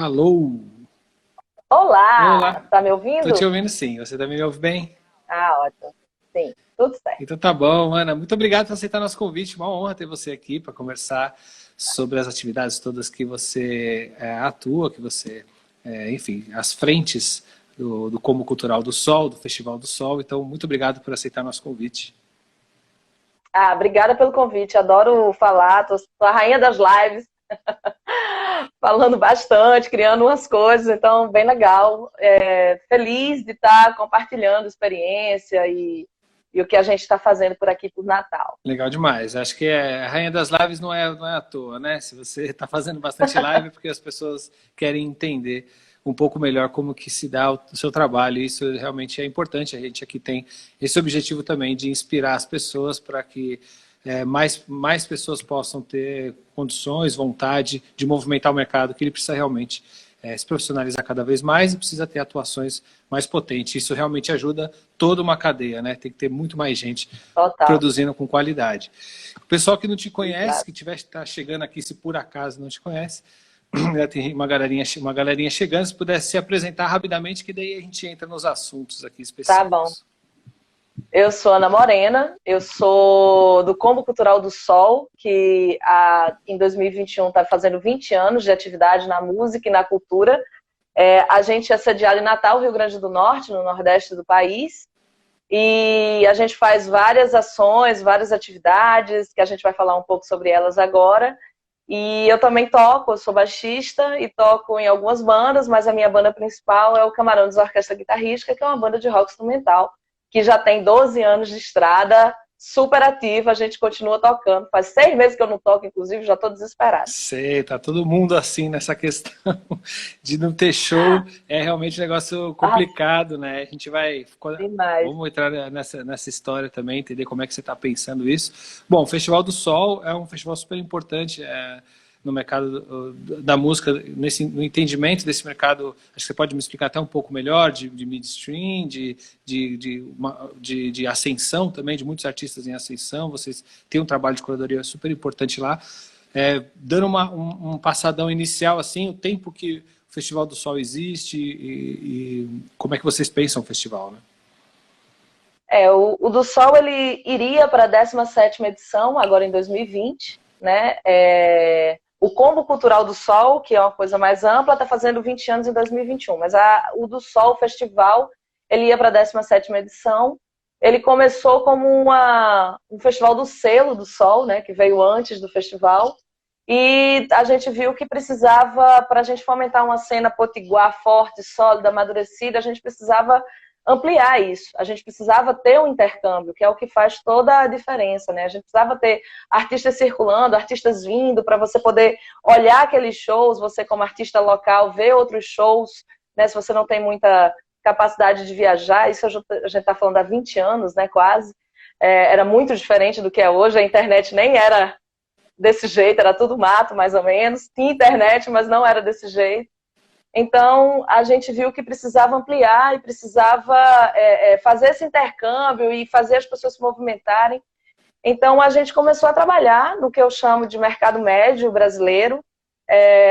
Alô? Olá, Olá, tá me tô te ouvindo? ouvindo sim, você também me ouve bem? Ah, ótimo. Sim, tudo certo. Então tá bom, Ana, muito obrigado por aceitar nosso convite, uma honra ter você aqui para conversar sobre as atividades todas que você atua, que você, enfim, as frentes do Combo Cultural do Sol, do Festival do Sol, então muito obrigado por aceitar nosso convite. Ah, obrigada pelo convite. Adoro falar, tô a rainha das lives, falando bastante, criando umas coisas, então bem legal. Feliz de estar compartilhando experiência e o que a gente está fazendo por aqui por Natal. Legal demais. Acho que a rainha das lives não é à toa, né? Se você está fazendo bastante live, é porque as pessoas querem entender um pouco melhor como que se dá o seu trabalho. E isso realmente é importante. A gente aqui tem esse objetivo também de inspirar as pessoas para que mais pessoas possam ter condições, vontade de movimentar o mercado, que ele precisa realmente se profissionalizar cada vez mais e precisa ter atuações mais potentes. Isso realmente ajuda toda uma cadeia, né? Tem que ter muito mais gente Total. produzindo com qualidade. O pessoal que não te conhece, Exato. que está chegando aqui, se por acaso não te conhece, já tem uma galerinha chegando, se pudesse se apresentar rapidamente, que daí a gente entra nos assuntos aqui Tá bom. específicos. Eu sou Ana Morena, eu sou do Combo Cultural do Sol, que em 2021 está fazendo 20 anos de atividade na música e na cultura. A gente é sediado em Natal, Rio Grande do Norte, no nordeste do país, e a gente faz várias ações, várias atividades, que a gente vai falar um pouco sobre elas agora. E eu também toco, eu sou baixista e toco em algumas bandas, mas a minha banda principal é o Camarões Orquestra Guitarrística, que é uma banda de rock instrumental, que já tem 12 anos de estrada, super ativa, a gente continua tocando. Faz 6 meses que eu não toco, inclusive, já estou desesperada. Sei, tá todo mundo assim nessa questão de não ter show, é realmente um negócio Ah, complicado, né? A gente vai, demais. vamos entrar nessa história também, entender como é que você está pensando isso. Bom, o Festival do Sol é um festival super importante no mercado da música, no entendimento desse mercado. Acho que você pode me explicar até um pouco melhor de midstream, de ascensão também, de muitos artistas em ascensão. Vocês têm um trabalho de curadoria super importante lá. Dando um passadão inicial, assim, o tempo que o Festival do Sol existe e como é que vocês pensam o festival, né? O do Sol ele iria para a 17ª edição, agora em 2020, né? O Combo Cultural do Sol, que é uma coisa mais ampla, está fazendo 20 anos em 2021, mas o do Sol, o festival, ele ia para a 17ª edição. Ele começou como um festival do selo do Sol, né, que veio antes do festival, e a gente viu que precisava, para a gente fomentar uma cena potiguar forte, sólida, amadurecida, a gente precisava ampliar isso. A gente precisava ter um intercâmbio, que é o que faz toda a diferença, né? A gente precisava ter artistas circulando, artistas vindo, para você poder olhar aqueles shows, você como artista local, ver outros shows, né? Se você não tem muita capacidade de viajar, isso a gente está falando há 20 anos, né, quase. Era muito diferente do que é hoje, a internet nem era desse jeito, era tudo mato, mais ou menos. Tinha internet, mas não era desse jeito. Então, a gente viu que precisava ampliar e precisava fazer esse intercâmbio e fazer as pessoas se movimentarem. Então, a gente começou a trabalhar no que eu chamo de mercado médio brasileiro.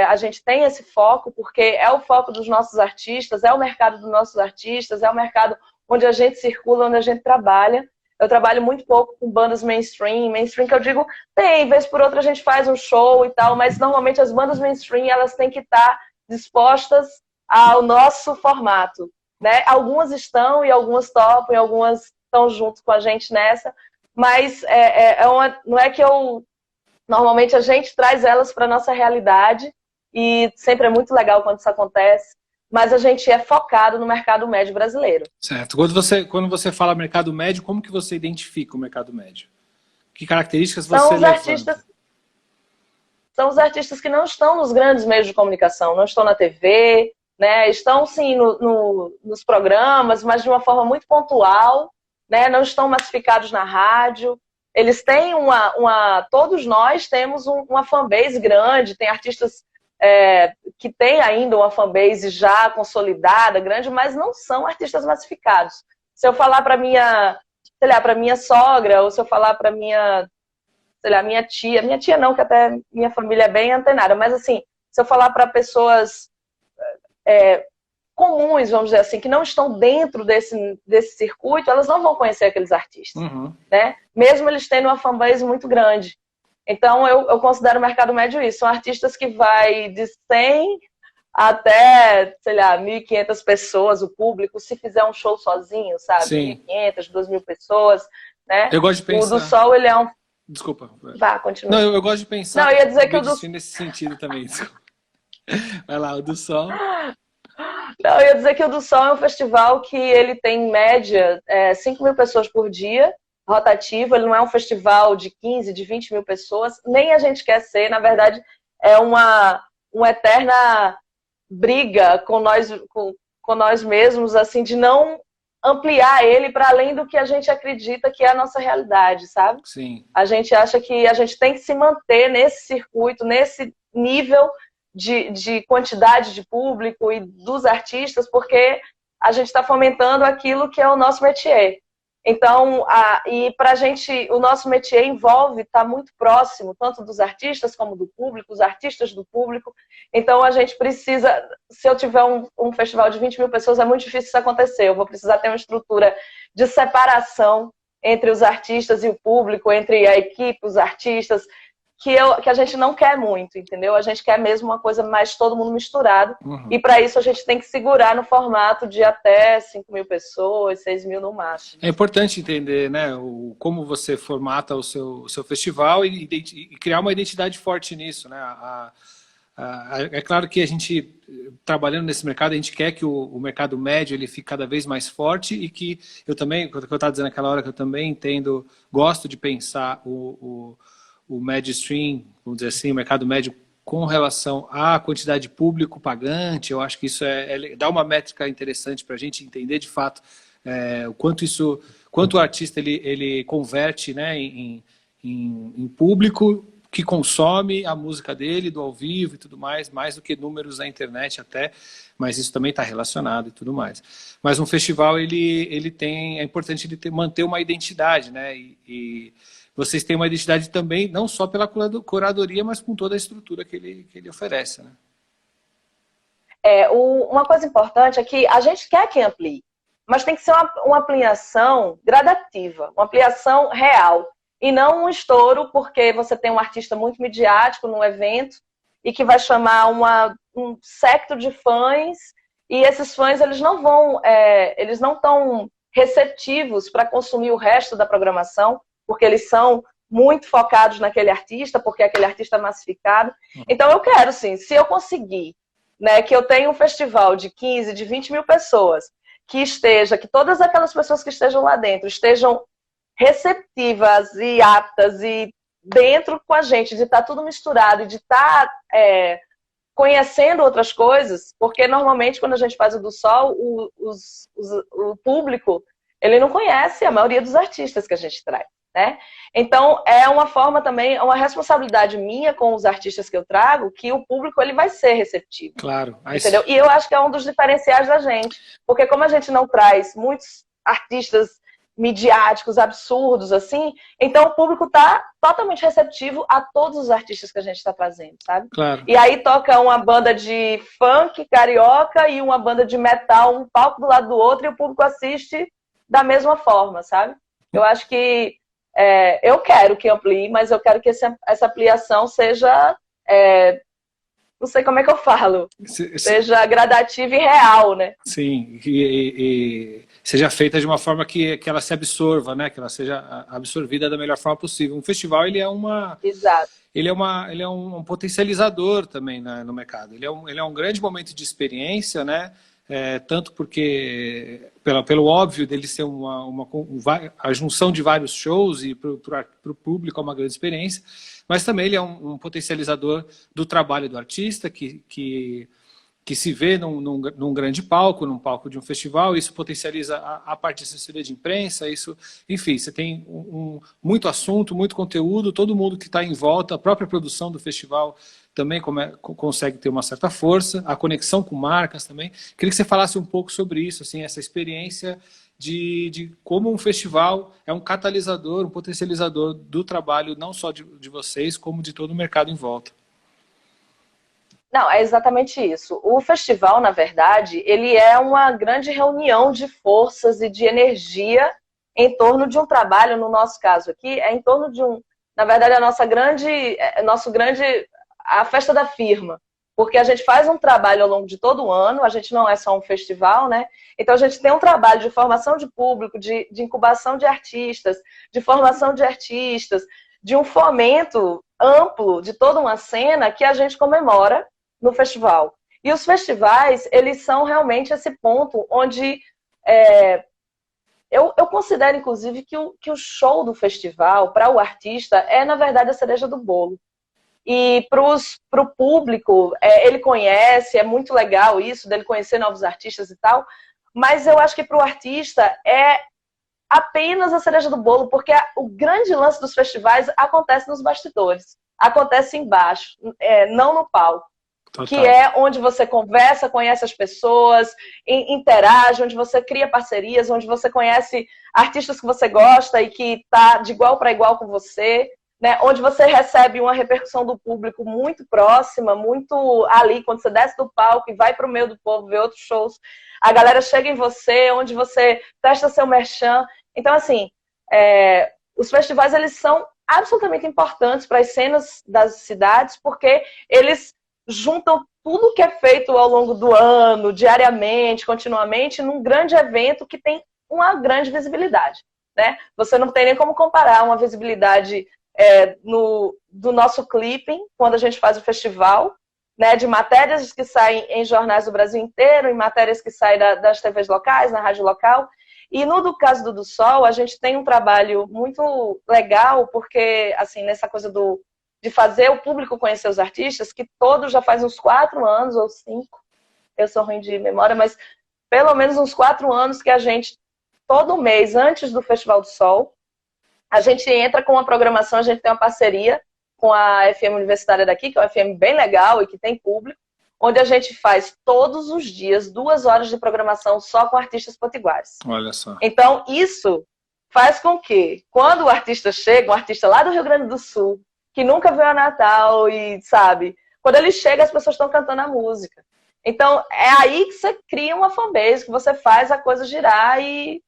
A gente tem esse foco porque é o foco dos nossos artistas, é o mercado dos nossos artistas, é o mercado onde a gente circula, onde a gente trabalha. Eu trabalho muito pouco com bandas mainstream que eu digo, tem, vez por outra a gente faz um show e tal, mas normalmente as bandas mainstream, elas têm que estar dispostas ao nosso formato, né? Algumas estão e algumas topam e algumas estão junto com a gente nessa, mas não é que eu... Normalmente a gente traz elas para a nossa realidade e sempre é muito legal quando isso acontece, mas a gente é focado no mercado médio brasileiro. Certo. Quando você fala mercado médio, como que você identifica o mercado médio? Que características São você os levanta? artistas são os artistas que não estão nos grandes meios de comunicação, não estão na TV, né? Estão sim nos programas, mas de uma forma muito pontual, né? Não estão massificados na rádio. Eles têm todos nós temos uma fanbase grande, tem artistas que têm ainda uma fanbase já consolidada, grande, mas não são artistas massificados. Se eu falar para sei lá, para minha sogra, ou se eu falar para sei lá, minha tia não, que até minha família é bem antenada, mas assim, se eu falar para pessoas comuns, vamos dizer assim, que não estão dentro desse circuito, elas não vão conhecer aqueles artistas, né? Mesmo eles tendo uma fanbase muito grande. Então, eu considero o mercado médio isso. São artistas que vai de 100 até, sei lá, 1.500 pessoas, o público, se fizer um show sozinho, sabe? Sim. 1.500, 2.000 pessoas, né? Eu gosto de pensar... O do Sol, ele é um... Desculpa. Vá, continua. Não, eu gosto de pensar... Não, eu ia dizer que o do... nesse sentido também. Vai lá, o do Sol... Não, eu ia dizer que o do Sol é um festival que ele tem, em média, 5.000 pessoas por dia, rotativo. Ele não é um festival de 15, de 20.000 pessoas. Nem a gente quer ser. Na verdade, é uma eterna briga com nós mesmos, assim, de não ampliar ele para além do que a gente acredita que é a nossa realidade, sabe? Sim. A gente acha que a gente tem que se manter nesse circuito, nesse nível de quantidade de público e dos artistas, porque a gente está fomentando aquilo que é o nosso métier. Então, e para a gente, o nosso métier envolve estar muito próximo, tanto dos artistas como do público, os artistas do público. Então, a gente precisa, se eu tiver um festival de 20.000 pessoas, é muito difícil isso acontecer. Eu vou precisar ter uma estrutura de separação entre os artistas e o público, entre a equipe, os artistas, que a gente não quer muito, entendeu? A gente quer mesmo uma coisa mais todo mundo misturado. E para isso a gente tem que segurar no formato de até 5.000 pessoas, 6.000 no máximo. É importante entender, né, como você formata o seu festival e criar uma identidade forte nisso, né? É claro que a gente, trabalhando nesse mercado, a gente quer que o mercado médio ele fique cada vez mais forte e que eu também, quando eu estava dizendo naquela hora, que eu também entendo, gosto de pensar o médio stream, vamos dizer assim, o mercado médio com relação à quantidade de público pagante. Eu acho que isso dá uma métrica interessante para a gente entender de fato o quanto o artista ele converte, né, em público que consome a música dele, do ao vivo e tudo mais do que números na internet até, mas isso também está relacionado e tudo mais. Mas um festival, é importante ele manter uma identidade, né, e vocês têm uma identidade também, não só pela curadoria, mas com toda a estrutura que ele oferece, né? Uma coisa importante é que a gente quer que amplie, mas tem que ser uma ampliação gradativa, uma ampliação real, e não um estouro, porque você tem um artista muito midiático num evento e que vai chamar um séquito de fãs, e esses fãs eles não estão receptivos para consumir o resto da programação, porque eles são muito focados naquele artista, porque aquele artista é massificado. Então eu quero, sim, se eu conseguir, né, que eu tenha um festival de 15, de 20.000 pessoas, que todas aquelas pessoas que estejam lá dentro estejam receptivas e aptas e dentro com a gente, de estar tudo misturado e de estar conhecendo outras coisas, porque normalmente quando a gente faz o do Sol, o público, ele não conhece a maioria dos artistas que a gente traz. Né? Então, é uma forma também, é uma responsabilidade minha com os artistas que eu trago, que o público ele vai ser receptivo. Claro. Entendeu? E eu acho que é um dos diferenciais da gente. Porque como a gente não traz muitos artistas midiáticos, absurdos, assim, então o público está totalmente receptivo a todos os artistas que a gente está trazendo, sabe? Claro. E aí toca uma banda de funk, carioca, e uma banda de metal, um palco do lado do outro, e o público assiste da mesma forma, sabe? Eu acho que eu quero que amplie, mas eu quero que essa ampliação seja, não sei como é que eu falo, seja gradativa e real, né? Sim, e seja feita de uma forma que ela se absorva, né? Que ela seja absorvida da melhor forma possível. Um festival, ele é Exato. Ele é um potencializador também, né, no mercado. Ele é um grande momento de experiência, né? Tanto porque, pelo óbvio dele ser a junção de vários shows e para o público é uma grande experiência, mas também ele é um potencializador do trabalho do artista que se vê num grande palco, num palco de um festival. Isso potencializa a parte de assessoria de imprensa, enfim, você tem muito assunto, muito conteúdo, todo mundo que está em volta, a própria produção do festival também consegue ter uma certa força, a conexão com marcas também. Queria que você falasse um pouco sobre isso, assim, essa experiência de como um festival é um catalisador, um potencializador do trabalho, não só de vocês, como de todo o mercado em volta. Não, é exatamente isso. O festival, na verdade, ele é uma grande reunião de forças e de energia em torno de um trabalho, no nosso caso aqui, é em torno de um, na verdade, a festa da firma. Porque a gente faz um trabalho ao longo de todo o ano, a gente não é só um festival, né? Então a gente tem um trabalho de formação de público, de incubação de artistas, de formação de artistas, de um fomento amplo de toda uma cena que a gente comemora no festival. E os festivais, eles são realmente esse ponto onde eu considero, inclusive, que o show do festival, para o artista, é, na verdade, a cereja do bolo. E para o público, ele conhece, é muito legal isso, dele conhecer novos artistas e tal, mas eu acho que para o artista é apenas a cereja do bolo, porque o grande lance dos festivais acontece nos bastidores, acontece embaixo, não no palco. Total. Que é onde você conversa, conhece as pessoas, interage, onde você cria parcerias, onde você conhece artistas que você gosta e que está de igual para igual com você, né? Onde você recebe uma repercussão do público muito próxima, muito ali, quando você desce do palco e vai para o meio do povo, ver outros shows, a galera chega em você, onde você testa seu merchan. Então, assim, os festivais, eles são absolutamente importantes para as cenas das cidades, porque eles juntam tudo que é feito ao longo do ano, diariamente, continuamente, num grande evento que tem uma grande visibilidade, né? Você não tem nem como comparar uma visibilidade do nosso clipping, quando a gente faz o festival, né, de matérias que saem em jornais do Brasil inteiro, em matérias que saem das TVs locais, na rádio local. E no caso do Sol, a gente tem um trabalho muito legal, porque, assim, nessa coisa de fazer o público conhecer os artistas, que todos já faz uns 4 anos ou 5, eu sou ruim de memória, mas pelo menos uns 4 anos que a gente, todo mês, antes do Festival do Sol, a gente entra com uma programação, a gente tem uma parceria com a FM Universitária daqui, que é uma FM bem legal e que tem público, onde a gente faz todos os dias 2 horas de programação só com artistas potiguares. Olha só. Então, isso faz com que, quando o artista chega, um artista lá do Rio Grande do Sul, que nunca veio a Natal e, sabe, quando ele chega, as pessoas estão cantando a música. Então, é aí que você cria uma fanbase, que você faz a coisa girar e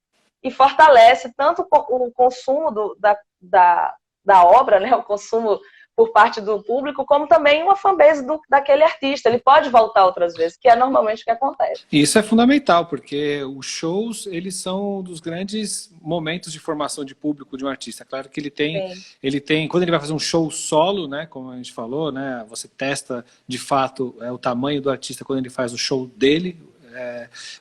fortalece tanto o consumo da obra, né, o consumo por parte do público, como também uma fanbase daquele artista. Ele pode voltar outras vezes, que é normalmente o que acontece. Isso é fundamental, porque os shows, eles são um dos grandes momentos de formação de público de um artista. Claro que ele tem, quando ele vai fazer um show solo, né, como a gente falou, né, você testa de fato o tamanho do artista quando ele faz o show dele,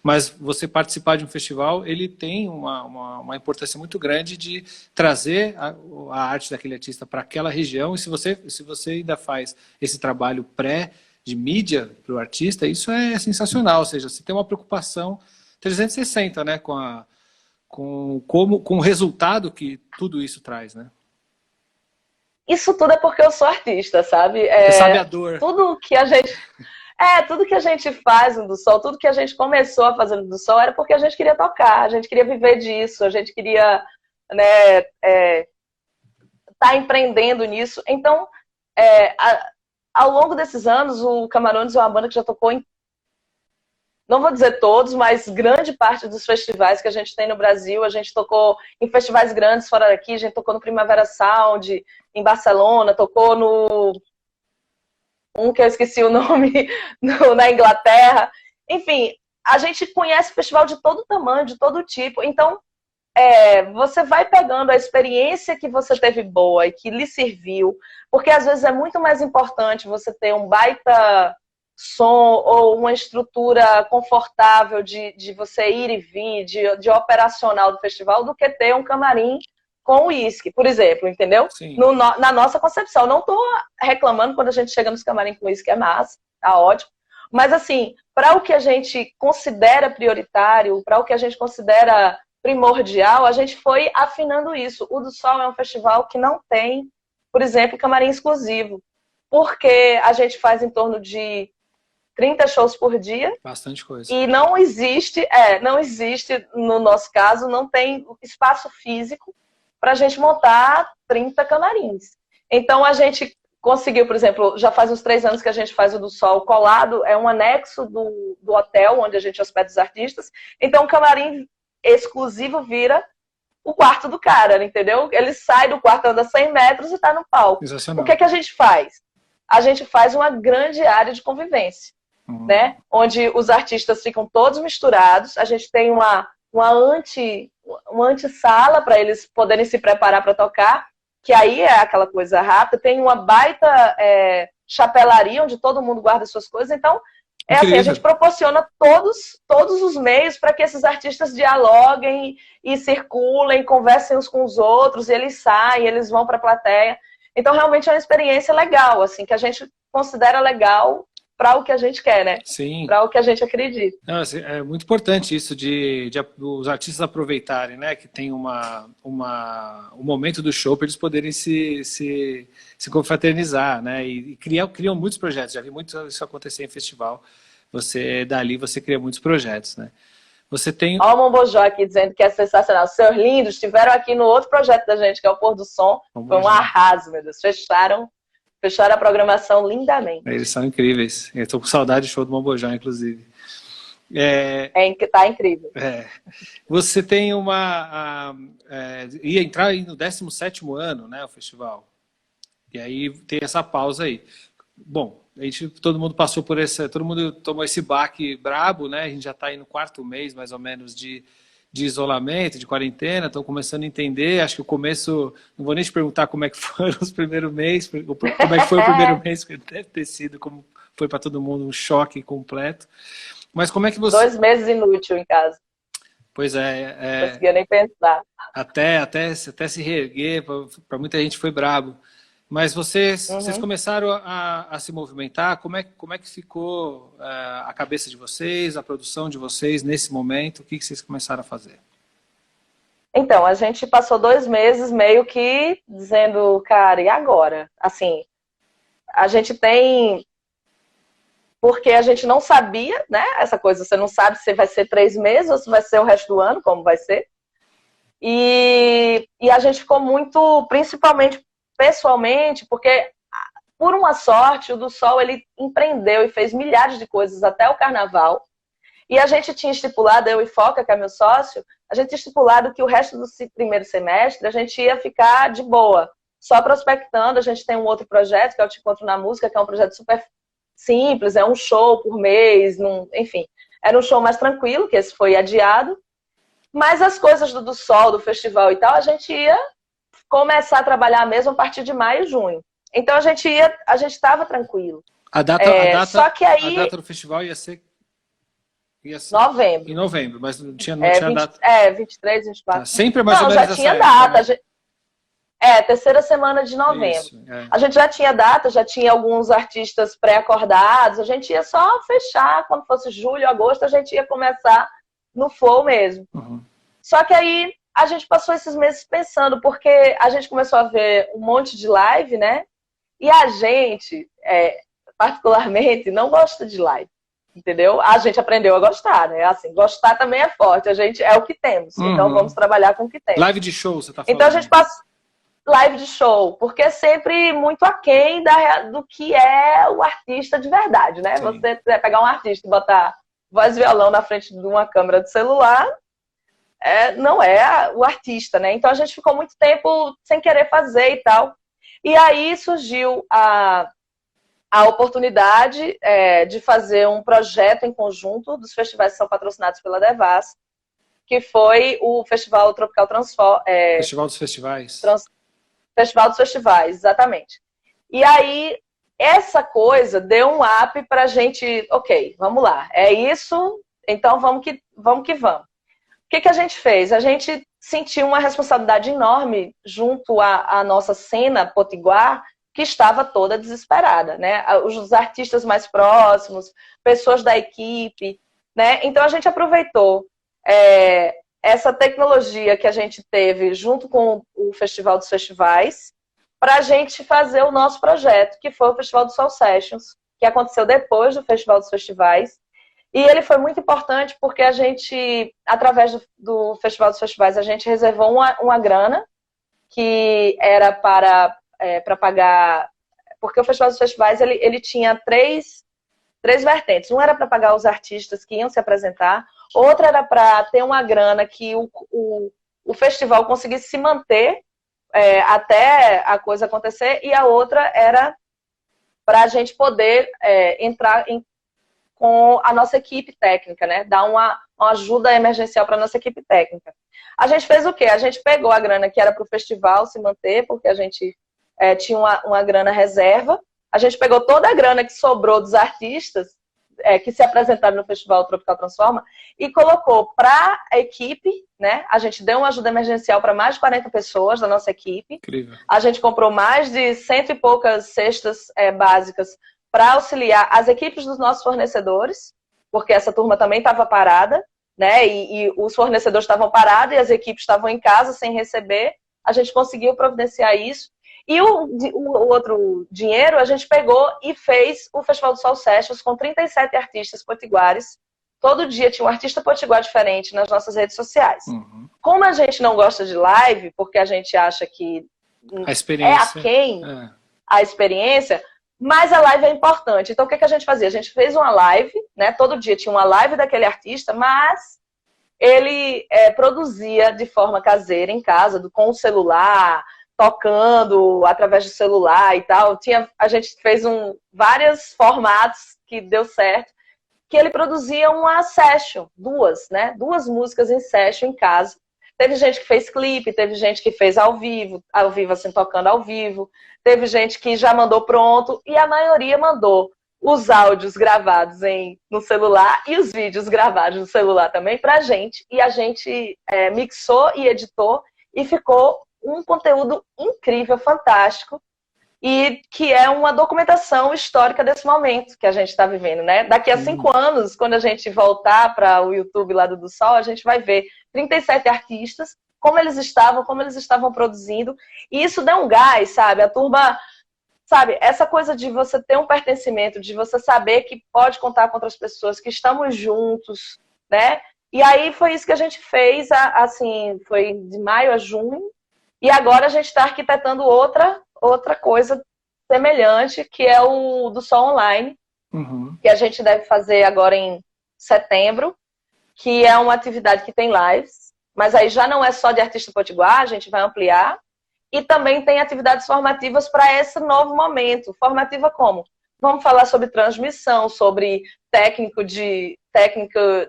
mas você participar de um festival, ele tem uma importância muito grande de trazer a arte daquele artista para aquela região, e se você ainda faz esse trabalho de mídia para o artista, isso é sensacional, ou seja, você tem uma preocupação 360, né, com o resultado que tudo isso traz, né? Isso tudo é porque eu sou artista, sabe? Você sabe a dor. Tudo que a gente faz no do Sol, tudo que a gente começou a fazer no do Sol era porque a gente queria tocar, a gente queria viver disso, a gente queria, né, tá empreendendo nisso. Então, ao longo desses anos, o Camarões é uma banda que já tocou em, não vou dizer todos, mas grande parte dos festivais que a gente tem no Brasil. A gente tocou em festivais grandes fora daqui, a gente tocou no Primavera Sound, em Barcelona, tocou no... que eu esqueci o nome, na Inglaterra. Enfim, a gente conhece festival de todo tamanho, de todo tipo. Então, você vai pegando a experiência que você teve boa e que lhe serviu, porque às vezes é muito mais importante você ter um baita som ou uma estrutura confortável de você ir e vir, de operacional do festival, do que ter um camarim com uísque, por exemplo, entendeu? Na nossa concepção. Não estou reclamando quando a gente chega nos camarim com uísque, é massa, tá ótimo. Mas, assim, para o que a gente considera prioritário, para o que a gente considera primordial, a gente foi afinando isso. O do Sol é um festival que não tem, por exemplo, camarim exclusivo, porque a gente faz em torno de 30 shows por dia. Bastante coisa. E não existe, no nosso caso, não tem espaço físico para a gente montar 30 camarins. Então, a gente conseguiu, por exemplo, já faz uns 3 anos que a gente faz o do Sol colado, é um anexo do hotel onde a gente hospeda os artistas. Então o camarim exclusivo vira o quarto do cara, entendeu? Ele sai do quarto, anda 100 metros e está no palco. O que a gente faz? A gente faz uma grande área de convivência, né? Onde os artistas ficam todos misturados, a gente tem uma antessala para eles poderem se preparar para tocar, que aí é aquela coisa rápida, tem uma baita chapelaria onde todo mundo guarda suas coisas, então assim, a gente proporciona todos os meios para que esses artistas dialoguem e circulem, conversem uns com os outros, e eles saem, eles vão para a plateia. Então, realmente é uma experiência legal, assim, que a gente considera legal para o que a gente quer, né? Sim. Para o que a gente acredita. Não, assim, é muito importante isso de os artistas aproveitarem, né? Que tem um momento do show para eles poderem se confraternizar, né? E criam muitos projetos. Já vi muito isso acontecer em festival. Dali você cria muitos projetos, né? Você tem... Olha o Mombojó aqui dizendo que é sensacional. Seus lindos estiveram aqui no outro projeto da gente, que é o Pôr do Som. Foi um arraso, meu Deus. Fecharam a programação lindamente. Eles são incríveis. Eu estou com saudade do show do Mombojó, inclusive. Tá incrível. Você tem ia entrar no 17º ano, né, o festival. E aí tem essa pausa aí. Bom, todo mundo passou por todo mundo tomou esse baque brabo, né? A gente já está aí no 4º mês, mais ou menos, de isolamento, de quarentena, estão começando a entender. Acho que o começo, não vou nem te perguntar como é que foram os primeiros meses, como é que foi o primeiro mês, porque deve ter sido, como foi para todo mundo, um choque completo. Mas como é que você... 2 meses inútil em casa. Pois Não conseguia nem pensar. Até se reerguer, para muita gente foi brabo. Mas vocês começaram a se movimentar, como é que ficou a cabeça de vocês, a produção de vocês nesse momento? O que vocês começaram a fazer? Então, a gente passou 2 meses meio que dizendo, cara, e agora? Assim, a gente tem... Porque a gente não sabia, né? Essa coisa, você não sabe se vai ser 3 meses ou se vai ser o resto do ano, como vai ser. E a gente ficou muito, principalmente pessoalmente, porque por uma sorte o do Sol ele empreendeu e fez milhares de coisas até o carnaval, e a gente tinha estipulado, eu e Foca, que é meu sócio, a gente tinha estipulado que o resto do primeiro semestre a gente ia ficar de boa, só prospectando. A gente tem um outro projeto, que é o Te Encontro na Música, que é um projeto super simples, é um show por mês, enfim, era um show mais tranquilo, que esse foi adiado, mas as coisas do Sol, do festival e tal, a gente ia começar a trabalhar mesmo a partir de maio e junho. Então a gente estava tranquilo. Só que aí... A data do festival ia ser novembro. Em novembro, mas não tinha data. 23, 24. Sempre mais ou menos já tinha data. Né? Terceira semana de novembro. Isso, A gente já tinha data, já tinha alguns artistas pré-acordados, a gente ia só fechar, quando fosse julho, agosto, a gente ia começar no flow mesmo. Só que aí a gente passou esses meses pensando, porque a gente começou a ver um monte de live, né? E a gente, particularmente, não gosta de live, entendeu? A gente aprendeu a gostar, né? Assim, gostar também é forte, a gente é o que temos, então vamos trabalhar com o que temos. Live de show, você tá falando? Então a gente passa live de show, porque é sempre muito aquém do que é o artista de verdade, né? Sim. Você pegar um artista e botar voz e violão na frente de uma câmera de celular... não é o artista, né? Então a gente ficou muito tempo sem querer fazer e tal. E aí surgiu a oportunidade de fazer um projeto em conjunto dos festivais que são patrocinados pela Devas, que foi o Festival Tropical Transform... Festival dos Festivais. Festival dos Festivais, exatamente. E aí essa coisa deu um up pra gente, ok, vamos lá, é isso, então vamos que vamos. O que a gente fez? A gente sentiu uma responsabilidade enorme junto à nossa cena potiguar, que estava toda desesperada, né? Os artistas mais próximos, pessoas da equipe, né? Então a gente aproveitou essa tecnologia que a gente teve junto com o Festival dos Festivais para a gente fazer o nosso projeto, que foi o Festival do Soul Sessions, que aconteceu depois do Festival dos Festivais. E ele foi muito importante porque a gente, através do Festival dos Festivais, a gente reservou uma grana que era para pagar porque o Festival dos Festivais ele tinha três vertentes. Um era para pagar os artistas que iam se apresentar, outra era para ter uma grana que o festival conseguisse se manter até a coisa acontecer, e a outra era para a gente poder entrar com a nossa equipe técnica, né? Dar uma ajuda emergencial para a nossa equipe técnica. A gente fez o quê? A gente pegou a grana que era para o festival se manter, porque a gente tinha uma grana reserva. A gente pegou toda a grana que sobrou dos artistas que se apresentaram no Festival Tropical Transforma e colocou para a equipe, né? A gente deu uma ajuda emergencial para mais de 40 pessoas da nossa equipe. Incrível. A gente comprou mais de 100 e poucas cestas básicas para auxiliar as equipes dos nossos fornecedores, porque essa turma também estava parada, né? E os fornecedores estavam parados e as equipes estavam em casa sem receber. A gente conseguiu providenciar isso. E o outro dinheiro a gente pegou e fez o Festival do Sol Sessions com 37 artistas potiguares. Todo dia tinha um artista potiguar diferente nas nossas redes sociais. Uhum. Como a gente não gosta de live, porque a gente acha que a experiência aquém a experiência, mas a live é importante. Então o que a gente fazia? A gente fez uma live, né? Todo dia tinha uma live daquele artista, mas ele produzia de forma caseira em casa, com o celular, tocando através do celular e tal. A gente fez vários formatos que deu certo, que ele produzia uma session, duas músicas em session em casa. Teve gente que fez clipe, teve gente que fez ao vivo assim, tocando ao vivo. Teve gente que já mandou pronto e a maioria mandou os áudios gravados no celular e os vídeos gravados no celular também pra gente. E a gente mixou e editou e ficou um conteúdo incrível, fantástico, e que é uma documentação histórica desse momento que a gente está vivendo, né? Daqui a 5 anos, quando a gente voltar para o YouTube lá do Sol, a gente vai ver 37 artistas, como eles estavam produzindo, e isso dá um gás, sabe? A turma, sabe, essa coisa de você ter um pertencimento, de você saber que pode contar com outras pessoas, que estamos juntos, né? E aí foi isso que a gente fez, assim, foi de maio a junho. E agora a gente está arquitetando outra coisa semelhante, que é o do Sol Online, que a gente deve fazer agora em setembro, que é uma atividade que tem lives, mas aí já não é só de artista potiguar, a gente vai ampliar. E também tem atividades formativas para esse novo momento. Formativa como? Vamos falar sobre transmissão, sobre técnica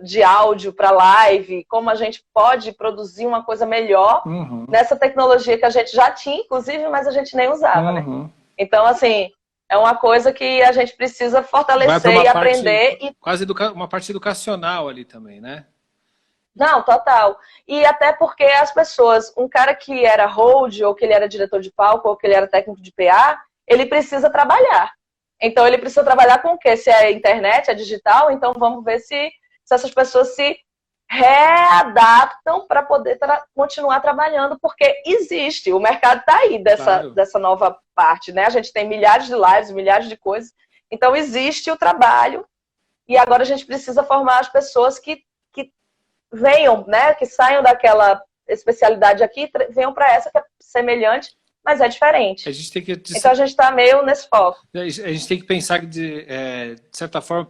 de áudio para live, como a gente pode produzir uma coisa melhor nessa tecnologia que a gente já tinha, inclusive, mas a gente nem usava, né? Então, assim, é uma coisa que a gente precisa fortalecer e aprender. Quase uma parte educacional ali também, né? Não, total. E até porque as pessoas, um cara que era hold, ou que ele era diretor de palco, ou que ele era técnico de PA, ele precisa trabalhar. Então, ele precisa trabalhar com o quê? Se é internet, é digital, então vamos ver se essas pessoas se readaptam para poder continuar trabalhando, porque existe, o mercado está aí dessa nova parte, né? A gente tem milhares de lives, milhares de coisas, então existe o trabalho, e agora a gente precisa formar as pessoas que venham, né? Que saiam daquela especialidade aqui, venham para essa que é semelhante, mas é diferente. Então a gente está meio nesse foco. A gente tem que pensar que, de certa forma,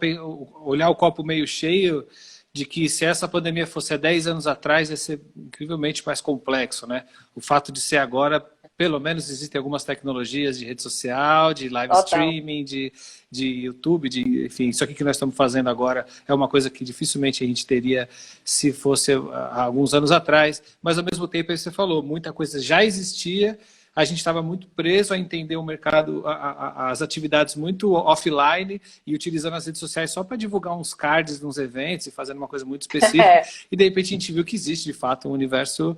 olhar o copo meio cheio, de que se essa pandemia fosse há 10 anos atrás, ia ser incrivelmente mais complexo, né? O fato de ser agora, pelo menos existem algumas tecnologias de rede social, de live streaming, de YouTube, enfim, isso aqui que nós estamos fazendo agora é uma coisa que dificilmente a gente teria se fosse há alguns anos atrás, mas ao mesmo tempo, aí você falou, muita coisa já existia, a gente estava muito preso a entender o mercado, as atividades muito offline e utilizando as redes sociais só para divulgar uns cards nos eventos e fazendo uma coisa muito específica. E de repente a gente viu que existe, de fato, um universo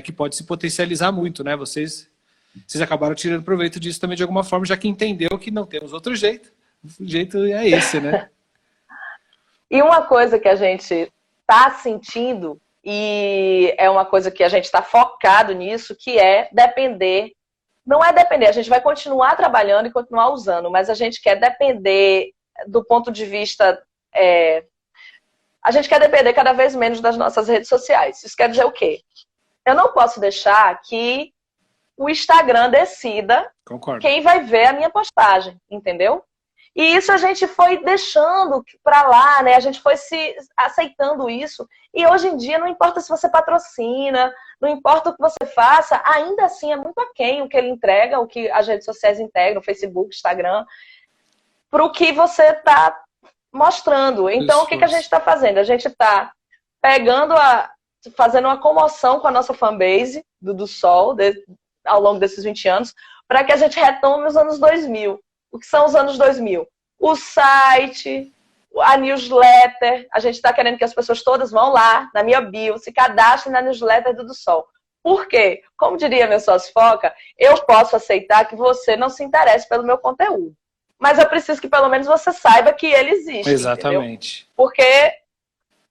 que pode se potencializar muito, né? Vocês acabaram tirando proveito disso também de alguma forma, já que entendeu que não temos outro jeito. O jeito é esse, né? E uma coisa que a gente está sentindo, e é uma coisa que a gente está focado nisso, que é depender. Não é depender, a gente vai continuar trabalhando e continuar usando, mas a gente quer depender do ponto de vista... a gente quer depender cada vez menos das nossas redes sociais. Isso quer dizer o quê? Eu não posso deixar que o Instagram decida Concordo. quem vai ver a minha postagem, entendeu? E isso a gente foi deixando para lá, né? A gente foi se aceitando isso. E hoje em dia, não importa se você patrocina, não importa o que você faça, ainda assim é muito aquém o que ele entrega, o que as redes sociais integram, Facebook, Instagram, para o que você está mostrando. Então, o que a gente está fazendo? A gente está fazendo uma comoção com a nossa fanbase do Sol, ao longo desses 20 anos, para que a gente retome os anos 2000. O que são os anos 2000? O site, a newsletter. A gente está querendo que as pessoas todas vão lá, na minha bio, se cadastrem na newsletter do Sol. Por quê? Como diria meu sócio Foca, eu posso aceitar que você não se interesse pelo meu conteúdo. Mas eu preciso que pelo menos você saiba que ele existe. Exatamente. Entendeu?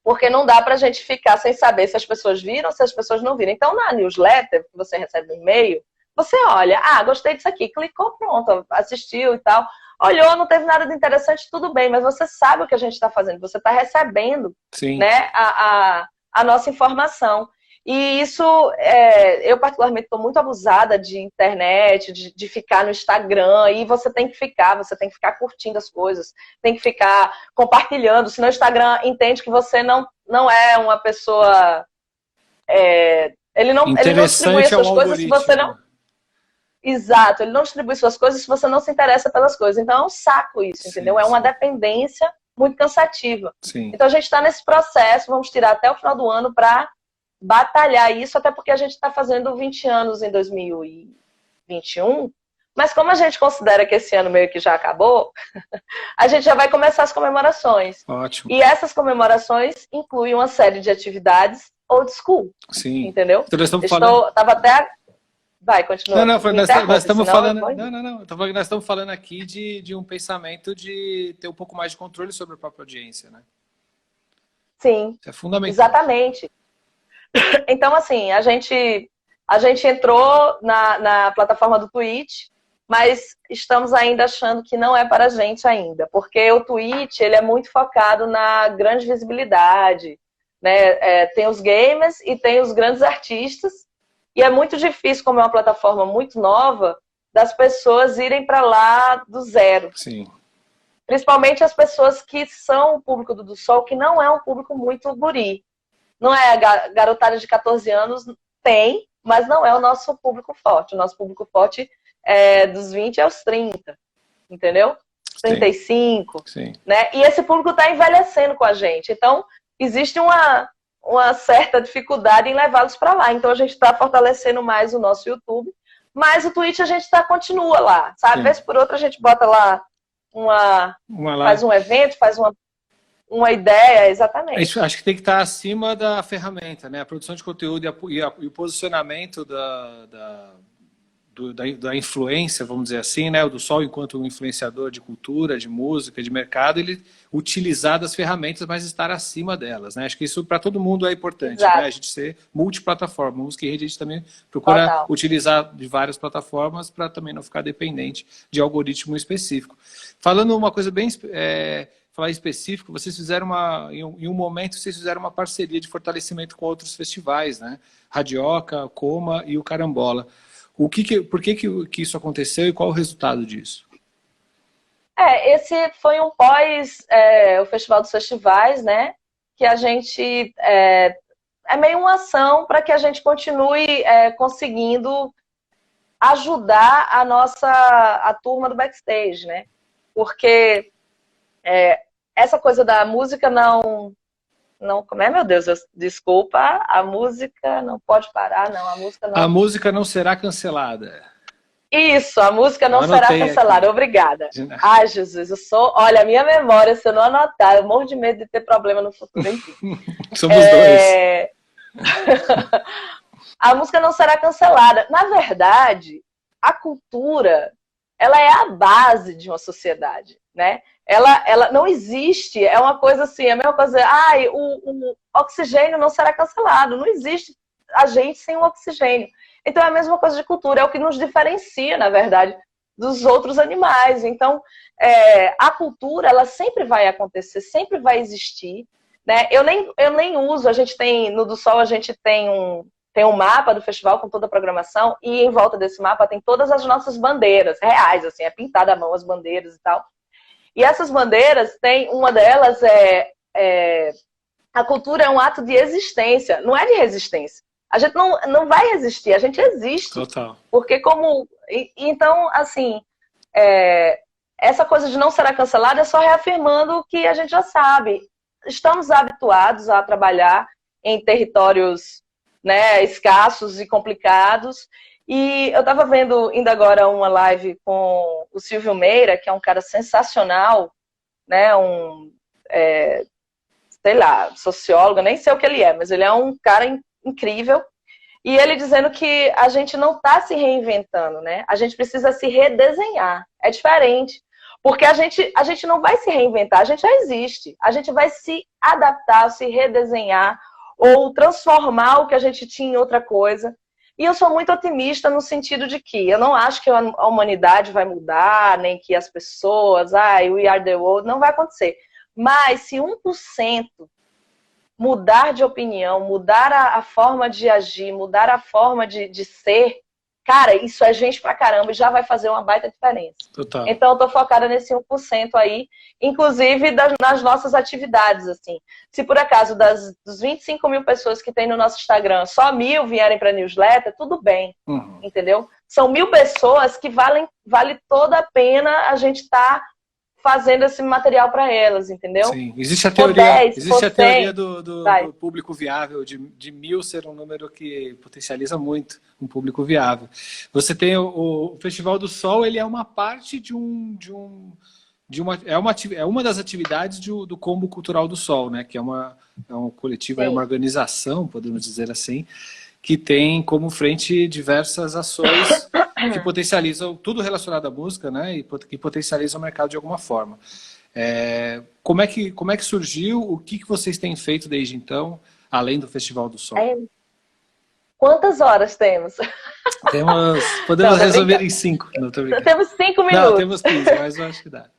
Porque não dá pra gente ficar sem saber se as pessoas viram, se as pessoas não viram. Então, na newsletter, que você recebe um e-mail, você olha, gostei disso aqui, clicou, pronto, assistiu e tal. Olhou, não teve nada de interessante, tudo bem, mas você sabe o que a gente está fazendo, você está recebendo, né, a nossa informação. E isso, eu particularmente estou muito abusada de internet, de ficar no Instagram, e você tem que ficar curtindo as coisas, tem que ficar compartilhando, senão o Instagram entende que você não é uma pessoa... ele não distribui as suas coisas se você não... Exato, ele não distribui suas coisas se você não se interessa pelas coisas. Então é um saco isso, entendeu? É uma dependência muito cansativa. Sim. Então a gente está nesse processo, vamos tirar até o final do ano para batalhar isso, até porque a gente está fazendo 20 anos em 2021, mas como a gente considera que esse ano meio que já acabou, a gente já vai começar as comemorações. Ótimo. E essas comemorações incluem uma série de atividades old school. Sim. Entendeu? Então, nós estamos falando... Tava até... Vai, continua. Nós estamos falando... Nós estamos falando aqui de um pensamento de ter um pouco mais de controle sobre a própria audiência, né? Sim. Isso é fundamental. Exatamente. Então, assim, a gente entrou na plataforma do Twitch, mas estamos ainda achando que não é para a gente ainda, porque o Twitch, ele é muito focado na grande visibilidade, né? Tem os gamers e tem os grandes artistas, e é muito difícil, como é uma plataforma muito nova, das pessoas irem para lá do zero. Sim. Principalmente as pessoas que são o público do Sol, que não é um público muito guri. Não é a garotada de 14 anos, tem, mas não é o nosso público forte. O nosso público forte é dos 20 aos 30, entendeu? 35, Sim. Né? E esse público está envelhecendo com a gente. Então, existe uma certa dificuldade em levá-los para lá. Então, a gente está fortalecendo mais o nosso YouTube, mas o Twitch a gente continua lá, sabe? Vez por outra a gente bota lá faz um evento, faz uma ideia, exatamente. Acho que tem que estar acima da ferramenta, né? A produção de conteúdo e o posicionamento da influência, vamos dizer assim, né? O do Sol enquanto um influenciador de cultura, de música, de mercado, ele utilizar das ferramentas, mas estar acima delas, né? Acho que isso para todo mundo é importante, né? A gente ser multiplataforma. Música e rede a gente também procura utilizar de várias plataformas para também não ficar dependente de algoritmo específico. Falando uma coisa bem... falar específico, vocês fizeram em um momento vocês fizeram uma parceria de fortalecimento com outros festivais, né? Radioca, Coma e o Carambola. Por que isso aconteceu e qual o resultado disso? Esse foi um o Festival dos Festivais, né? Que a gente é meio uma ação para que a gente continue conseguindo ajudar a turma do backstage, né? Porque essa coisa da música não, como é, meu Deus, desculpa, a música não pode parar, não, a música não será cancelada. Isso, a música não será cancelada, aqui. Obrigada. Ai, Jesus, olha, a minha memória, se eu não anotar, eu morro de medo de ter problema no futuro, enfim. Somos dois. A música não será cancelada. Na verdade, a cultura, ela é a base de uma sociedade, né? Ela não existe, é uma coisa assim, é a mesma coisa, o oxigênio não será cancelado, não existe a gente sem o oxigênio. Então é a mesma coisa de cultura, é o que nos diferencia, na verdade, dos outros animais. Então, a cultura, ela sempre vai acontecer, sempre vai existir, né? Eu nem uso, a gente tem, no do Sol a gente tem tem um mapa do festival com toda a programação, e em volta desse mapa tem todas as nossas bandeiras, reais, assim, é pintada à mão as bandeiras e tal. E essas bandeiras, uma delas a cultura é um ato de existência, não é de resistência. A gente não vai resistir, a gente existe. Total. Porque então, assim, essa coisa de não será cancelada é só reafirmando o que a gente já sabe. Estamos habituados a trabalhar em territórios, né, escassos e complicados. E eu estava vendo ainda agora uma live com o Silvio Meira, que é um cara sensacional, né, sei lá, sociólogo, nem sei o que ele é, mas ele é um cara incrível. E ele dizendo que a gente não está se reinventando, né? A gente precisa se redesenhar. É diferente. Porque a gente não vai se reinventar, a gente já existe. A gente vai se adaptar, se redesenhar ou transformar o que a gente tinha em outra coisa. E eu sou muito otimista no sentido de que eu não acho que a humanidade vai mudar, nem que as pessoas, we are the world, não vai acontecer. Mas se 1% mudar de opinião, mudar a forma de agir, mudar a forma de ser, cara, isso é gente pra caramba e já vai fazer uma baita diferença. Total. Então eu tô focada nesse 1% aí, inclusive nas nossas atividades, assim. Se por acaso dos 25 mil pessoas que tem no nosso Instagram, só 1.000 vierem pra newsletter, tudo bem, entendeu? São 1.000 pessoas que vale toda a pena a gente tá fazendo esse material para elas, entendeu? Sim, existe a teoria do público viável, de 1.000 ser um número que potencializa muito um público viável. Você tem o Festival do Sol, ele é uma parte é uma das atividades do Combo Cultural do Sol, né? Que é um coletivo, uma organização, podemos dizer assim, que tem como frente diversas ações que potencializam tudo relacionado à música, né? E que potencializam o mercado de alguma forma. Como é que surgiu? O que vocês têm feito desde então, além do Festival do Sol? Quantas horas temos? Podemos resumir em 5. Não, tô brincando. Temos 5 minutos. Não, temos 15, mas eu acho que dá.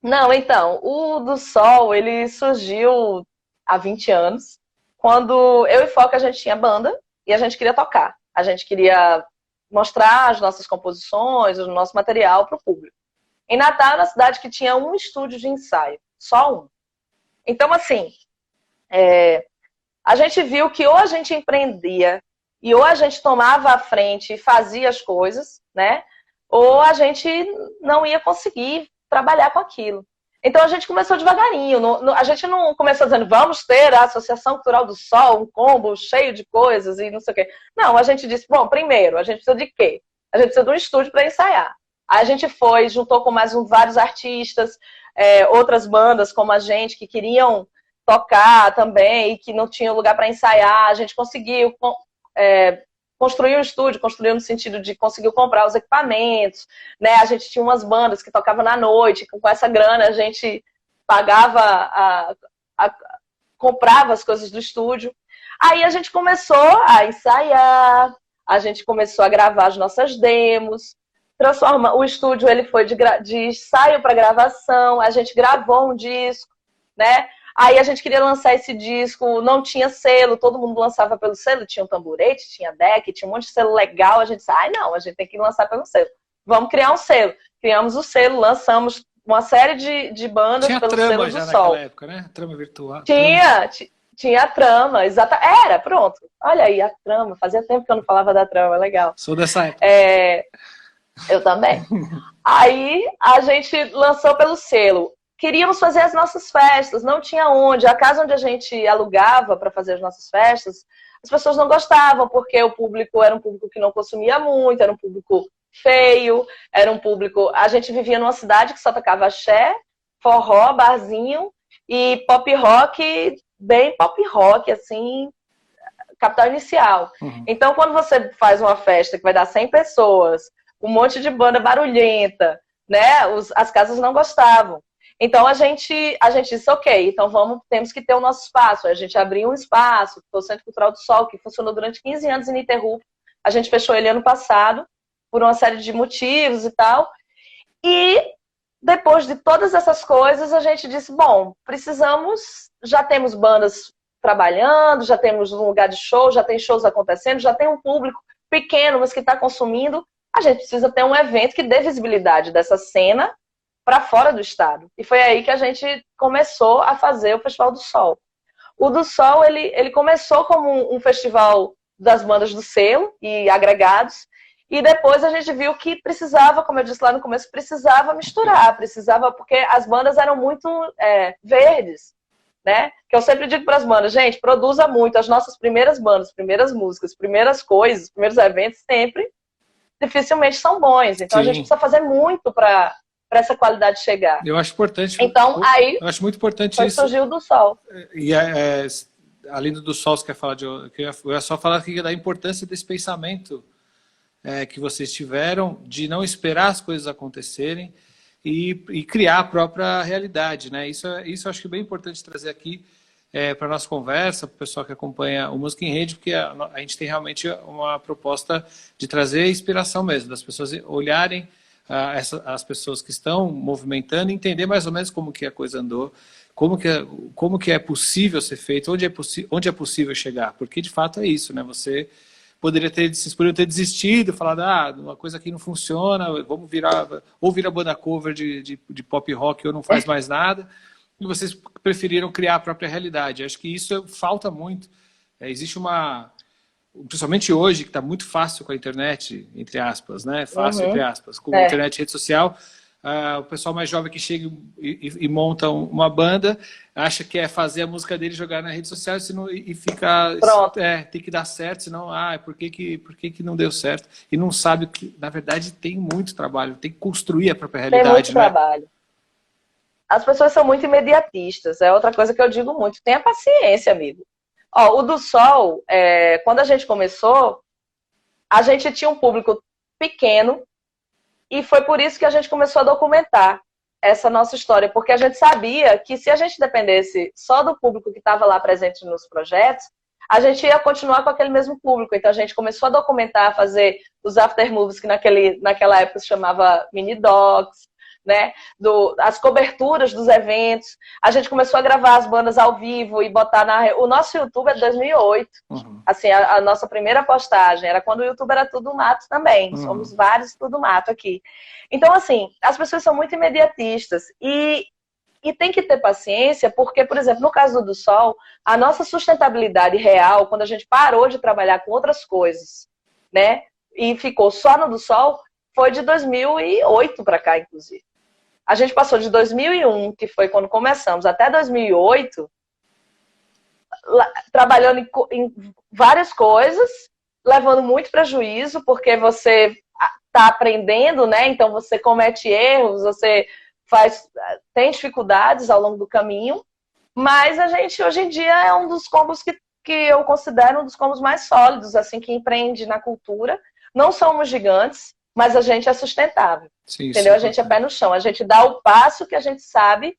Não, então, o do Sol, ele surgiu há 20 anos, quando eu e Foca a gente tinha banda e a gente queria tocar. A gente queria mostrar as nossas composições, o nosso material para o público. Em Natal, na cidade que tinha um estúdio de ensaio, só um. Então, assim, a gente viu que ou a gente empreendia e ou a gente tomava a frente e fazia as coisas, né? Ou a gente não ia conseguir trabalhar com aquilo. Então a gente começou devagarinho. A gente não começou dizendo, vamos ter a Associação Cultural do Sol, um combo cheio de coisas e não sei o quê. Não, a gente disse, bom, primeiro, a gente precisa de quê? A gente precisa de um estúdio para ensaiar. Aí a gente juntou com vários artistas, outras bandas como a gente, que queriam tocar também e que não tinham lugar para ensaiar. A gente conseguiu construir um estúdio, construiu no sentido de conseguir comprar os equipamentos, né? A gente tinha umas bandas que tocavam na noite, com essa grana a gente pagava, comprava as coisas do estúdio. Aí a gente começou a ensaiar, a gente começou a gravar as nossas demos, o estúdio ele foi de ensaio para gravação, a gente gravou um disco, né? Aí a gente queria lançar esse disco, não tinha selo, todo mundo lançava pelo selo, tinha um tamborete, tinha deck, tinha um monte de selo legal, a gente disse, não, a gente tem que lançar pelo selo. Vamos criar um selo. Criamos o selo, lançamos uma série de bandas pelo selo do Sol. Tinha trama já naquela época, né? Trama virtual. Tinha a trama, pronto. Olha aí, a trama. Fazia tempo que eu não falava da trama, legal. Sou dessa época. Eu também. Aí a gente lançou pelo selo. Queríamos fazer as nossas festas, não tinha onde. A casa onde a gente alugava para fazer as nossas festas, as pessoas não gostavam, porque o público era um público que não consumia muito, era um público feio, era um público... A gente vivia numa cidade que só tocava axé, forró, barzinho e pop rock, bem pop rock, assim, capital inicial. Então, quando você faz uma festa que vai dar 100 pessoas, um monte de banda barulhenta, né? As casas não gostavam. Então a gente disse, ok, então temos que ter o nosso espaço. A gente abriu um espaço, que foi o Centro Cultural do Sol, que funcionou durante 15 anos ininterrupto. A gente fechou ele ano passado, por uma série de motivos e tal. E depois de todas essas coisas, a gente disse, bom, já temos bandas trabalhando, já temos um lugar de show, já tem shows acontecendo, já tem um público pequeno, mas que está consumindo. A gente precisa ter um evento que dê visibilidade dessa cena para fora do estado. E foi aí que a gente começou a fazer o Festival do Sol. O do Sol, ele começou como um festival das bandas do selo e agregados, e depois a gente viu que precisava, como eu disse lá no começo, precisava misturar, porque as bandas eram muito verdes, né? Que eu sempre digo para as bandas, gente, produza muito. As nossas primeiras bandas, primeiras músicas, primeiras coisas, primeiros eventos, sempre, dificilmente são bons. Então, Sim. a gente precisa fazer muito para essa qualidade chegar. Eu acho importante. Então, aí, eu acho muito importante isso. Surgiu do Sol. E além do Sol, você quer falar eu ia só falar aqui da importância desse pensamento que vocês tiveram de não esperar as coisas acontecerem e criar a própria realidade, né? Isso eu acho que é bem importante trazer aqui para a nossa conversa, para o pessoal que acompanha o Música em Rede, porque a gente tem realmente uma proposta de trazer inspiração mesmo, das pessoas olharem as pessoas que estão movimentando, entender mais ou menos como que a coisa andou, como que é possível ser feito, onde é possível chegar, porque de fato é isso, né? Vocês poderiam ter desistido, falado, uma coisa aqui não funciona, vamos vira banda cover de pop rock ou não faz mais nada, e vocês preferiram criar a própria realidade. Acho que isso falta muito. Existe principalmente hoje, que está muito fácil com a internet, entre aspas, né? Fácil, entre aspas, com a internet e rede social. O pessoal mais jovem que chega e monta uma banda, acha que é fazer a música dele, jogar na rede social e fica... Pronto. Tem que dar certo, senão, por que não deu certo? E não sabe que, na verdade, tem muito trabalho, tem que construir a própria realidade. Tem muito trabalho. As pessoas são muito imediatistas, é outra coisa que eu digo muito. Tenha paciência, amigo. O do Sol, quando a gente começou, a gente tinha um público pequeno, e foi por isso que a gente começou a documentar essa nossa história, porque a gente sabia que se a gente dependesse só do público que estava lá presente nos projetos, a gente ia continuar com aquele mesmo público. Então a gente começou a documentar, fazer os aftermovies, que naquela época se chamava mini docs, né? As coberturas dos eventos. A gente começou a gravar as bandas ao vivo e botar o nosso YouTube é de 2008. Assim, a nossa primeira postagem era quando o YouTube era tudo mato também. Somos vários tudo mato aqui. Então, assim, as pessoas são muito imediatistas e tem que ter paciência, porque, por exemplo, no caso do Sol, a nossa sustentabilidade real, quando a gente parou de trabalhar com outras coisas, né, e ficou só no do Sol, foi de 2008 para cá, inclusive. A gente passou de 2001, que foi quando começamos, até 2008, trabalhando em várias coisas, levando muito prejuízo, porque você está aprendendo, né? Então você comete erros, você tem dificuldades ao longo do caminho, mas a gente hoje em dia é um dos combos que eu considero um dos combos mais sólidos, assim, que empreende na cultura. Não somos gigantes, mas a gente é sustentável. Sim, entendeu? A gente é pé no chão. A gente dá o passo que a gente sabe